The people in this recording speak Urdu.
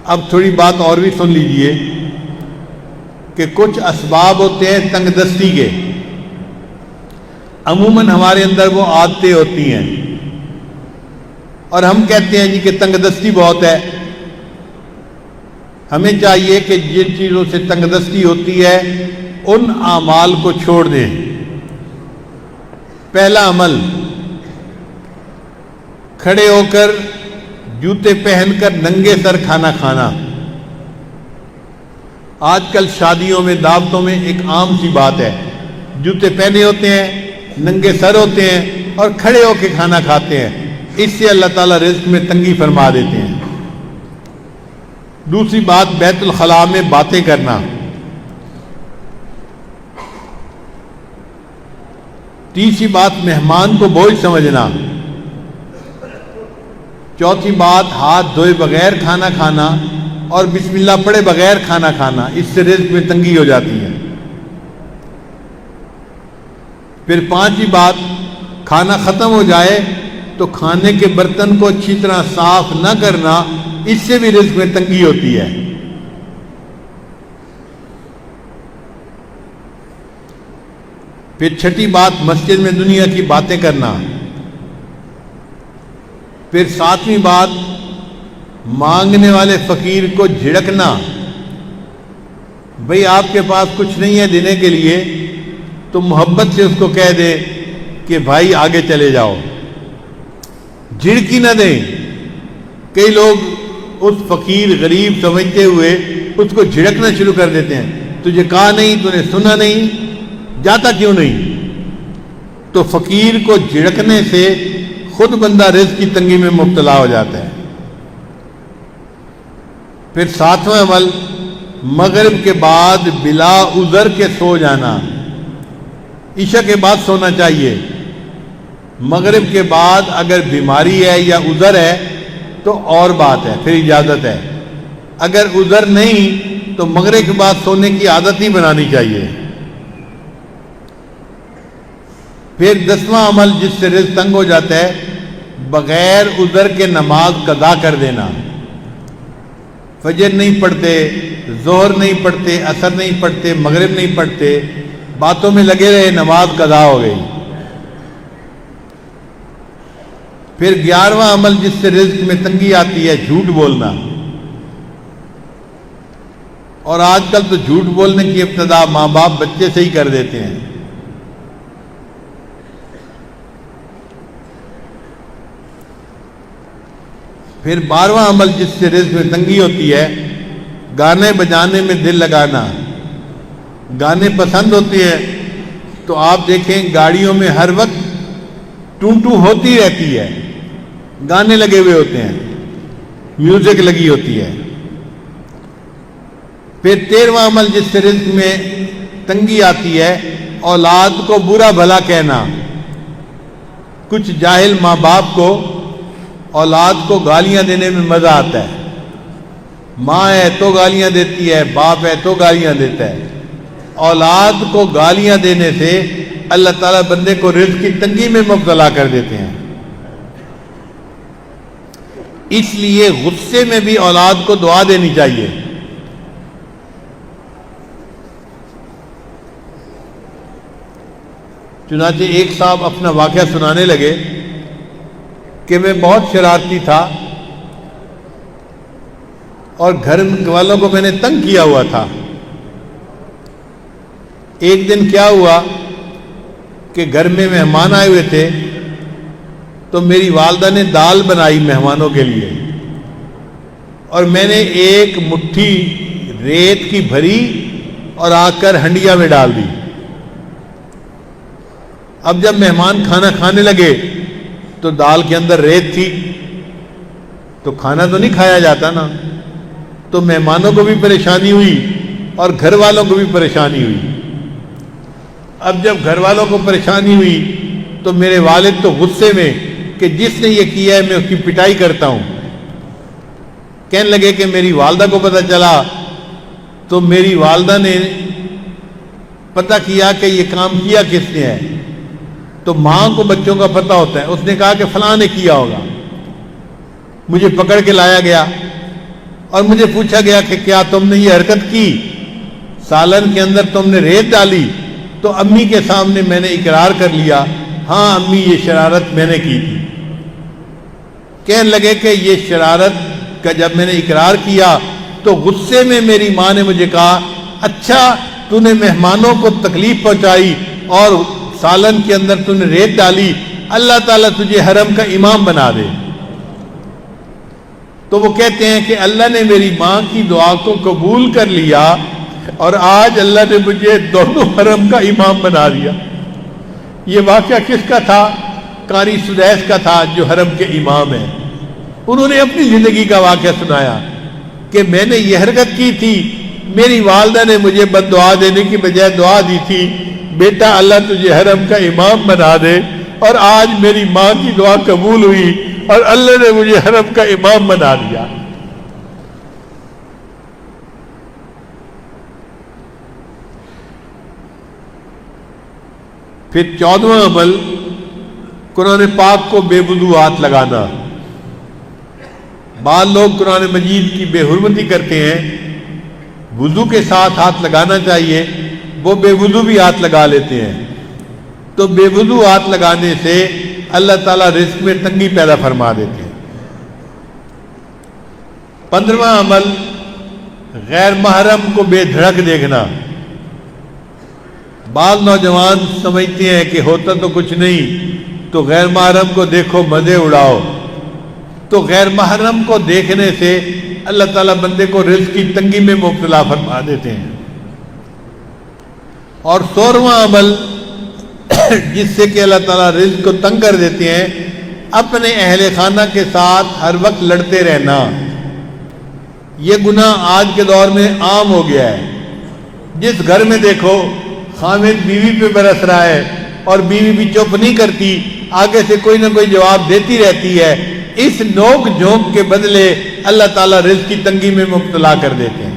اب تھوڑی بات اور بھی سن لیجئے کہ کچھ اسباب ہوتے ہیں تنگ دستی کے، عموماً ہمارے اندر وہ عادتیں ہوتی ہیں اور ہم کہتے ہیں جی کہ تنگ دستی بہت ہے۔ ہمیں چاہیے کہ جن چیزوں سے تنگ دستی ہوتی ہے ان اعمال کو چھوڑ دیں۔ پہلا عمل، کھڑے ہو کر جوتے پہن کر ننگے سر کھانا کھانا۔ آج کل شادیوں میں، دعوتوں میں ایک عام سی بات ہے، جوتے پہنے ہوتے ہیں، ننگے سر ہوتے ہیں اور کھڑے ہو کے کھانا کھاتے ہیں۔ اس سے اللہ تعالیٰ رزق میں تنگی فرما دیتے ہیں۔ دوسری بات، بیت الخلاء میں باتیں کرنا۔ تیسری بات، مہمان کو بوجھ سمجھنا۔ چوتھی بات، ہاتھ دھوئے بغیر کھانا کھانا اور بسم اللہ پڑھے بغیر کھانا کھانا، اس سے رزق میں تنگی ہو جاتی ہے۔ پھر پانچویں بات، کھانا ختم ہو جائے تو کھانے کے برتن کو اچھی طرح صاف نہ کرنا، اس سے بھی رزق میں تنگی ہوتی ہے۔ پھر چھٹی بات، مسجد میں دنیا کی باتیں کرنا۔ پھر ساتویں بات، مانگنے والے فقیر کو جھڑکنا۔ بھئی آپ کے پاس کچھ نہیں ہے دینے کے لیے تو محبت سے اس کو کہہ دے کہ بھائی آگے چلے جاؤ، جھڑکی نہ دیں۔ کئی لوگ اس فقیر غریب سمجھتے ہوئے اس کو جھڑکنا شروع کر دیتے ہیں، تجھے کہا نہیں، تو نے سنا نہیں، جاتا کیوں نہیں؟ تو فقیر کو جھڑکنے سے خود بندہ رزق کی تنگی میں مبتلا ہو جاتا ہے۔ پھر ساتواں عمل، مغرب کے بعد بلا عذر کے سو جانا۔ عشاء کے بعد سونا چاہیے، مغرب کے بعد اگر بیماری ہے یا عذر ہے تو اور بات ہے، پھر اجازت ہے۔ اگر عذر نہیں تو مغرب کے بعد سونے کی عادت ہی بنانی چاہیے۔ پھر 10واں عمل جس سے رزق تنگ ہو جاتا ہے، بغیر عذر کے نماز قضا کر دینا۔ فجر نہیں پڑھتے، ظہر نہیں پڑھتے، عصر نہیں پڑھتے، مغرب نہیں پڑھتے، باتوں میں لگے رہے، نماز قضا ہو گئی۔ پھر 11واں عمل جس سے رزق میں تنگی آتی ہے، جھوٹ بولنا۔ اور آج کل تو جھوٹ بولنے کی ابتدا ماں باپ بچے سے ہی کر دیتے ہیں۔ پھر 12واں عمل جس سے رزق میں تنگی ہوتی ہے، گانے بجانے میں دل لگانا۔ گانے پسند ہوتے ہیں تو آپ دیکھیں گاڑیوں میں ہر وقت ٹوں ٹوں ہوتی رہتی ہے، گانے لگے ہوئے ہوتے ہیں، میوزک لگی ہوتی ہے۔ پھر 13واں عمل جس سے رزق میں تنگی آتی ہے، اولاد کو برا بھلا کہنا۔ کچھ جاہل ماں باپ کو اولاد کو گالیاں دینے میں مزہ آتا ہے۔ ماں ہے تو گالیاں دیتی ہے، باپ ہے تو گالیاں دیتا ہے۔ اولاد کو گالیاں دینے سے اللہ تعالیٰ بندے کو رزق کی تنگی میں مبتلا کر دیتے ہیں۔ اس لیے غصے میں بھی اولاد کو دعا دینی چاہیے۔ چنانچہ ایک صاحب اپنا واقعہ سنانے لگے کہ میں بہت شرارتی تھا اور گھر والوں کو میں نے تنگ کیا ہوا تھا۔ ایک دن کیا ہوا کہ گھر میں مہمان آئے ہوئے تھے تو میری والدہ نے دال بنائی مہمانوں کے لیے، اور میں نے ایک مٹھی ریت کی بھری اور آ کر ہنڈیا میں ڈال دی۔ اب جب مہمان کھانا کھانے لگے تو دال کے اندر ریت تھی، تو کھانا تو نہیں کھایا جاتا نا، تو مہمانوں کو بھی پریشانی ہوئی اور گھر والوں کو بھی پریشانی ہوئی۔ اب جب گھر والوں کو پریشانی ہوئی تو میرے والد تو غصے میں کہ جس نے یہ کیا ہے میں اس کی پٹائی کرتا ہوں۔ کہنے لگے کہ میری والدہ کو پتہ چلا تو میری والدہ نے پتہ کیا کہ یہ کام کیا کس نے ہے، تو ماں کو بچوں کا پتہ ہوتا ہے، اس نے کہا کہ فلاں نے کیا ہوگا۔ مجھے پکڑ کے لایا گیا اور مجھے پوچھا گیا کہ کیا تم نے یہ حرکت کی، سالن کے اندر تم نے ریت ڈالی، تو امی کے سامنے میں نے اقرار کر لیا، ہاں امی یہ شرارت میں نے کی تھی۔ کہنے لگے کہ یہ شرارت کا جب میں نے اقرار کیا تو غصے میں میری ماں نے مجھے کہا، اچھا تو نے مہمانوں کو تکلیف پہنچائی اور سالن کے اندر تو نے ریت ڈالی، اللہ تعالیٰ تجھے حرم کا امام بنا دے۔ تو وہ کہتے ہیں کہ اللہ نے میری ماں کی دعا کو قبول کر لیا اور آج اللہ نے مجھے دونوں حرم کا امام بنا دیا۔ یہ واقعہ کس کا تھا؟ قاری سدیس کا تھا جو حرم کے امام ہیں۔ انہوں نے اپنی زندگی کا واقعہ سنایا کہ میں نے یہ حرکت کی تھی، میری والدہ نے مجھے بد دعا دینے کی بجائے دعا دی تھی، بیٹا اللہ تجھے حرم کا امام بنا دے، اور آج میری ماں کی دعا قبول ہوئی اور اللہ نے مجھے حرم کا امام بنا دیا۔ پھر 14واں عمل قرآن پاک کو بے وضو ہاتھ لگانا۔ بعض لوگ قرآن مجید کی بے حرمتی کرتے ہیں، وضو کے ساتھ ہاتھ لگانا چاہیے، وہ بے وضو بھی ہاتھ لگا لیتے ہیں۔ تو بے وضو ہاتھ لگانے سے اللہ تعالیٰ رزق میں تنگی پیدا فرما دیتے ہیں۔ 15واں عمل غیر محرم کو بے دھڑک دیکھنا۔ بعض نوجوان سمجھتے ہیں کہ ہوتا تو کچھ نہیں، تو غیر محرم کو دیکھو مزے اڑاؤ۔ تو غیر محرم کو دیکھنے سے اللہ تعالیٰ بندے کو رزق کی تنگی میں مبتلا فرما دیتے ہیں۔ اور 16واں عمل جس سے کہ اللہ تعالیٰ رزق کو تنگ کر دیتے ہیں، اپنے اہل خانہ کے ساتھ ہر وقت لڑتے رہنا۔ یہ گناہ آج کے دور میں عام ہو گیا ہے۔ جس گھر میں دیکھو خاوند بیوی پہ برس رہا ہے اور بیوی بھی چپ نہیں کرتی، آگے سے کوئی نہ کوئی جواب دیتی رہتی ہے، اس نوک جھونک کے بدلے اللہ تعالیٰ رزق کی تنگی میں مبتلا کر دیتے ہیں۔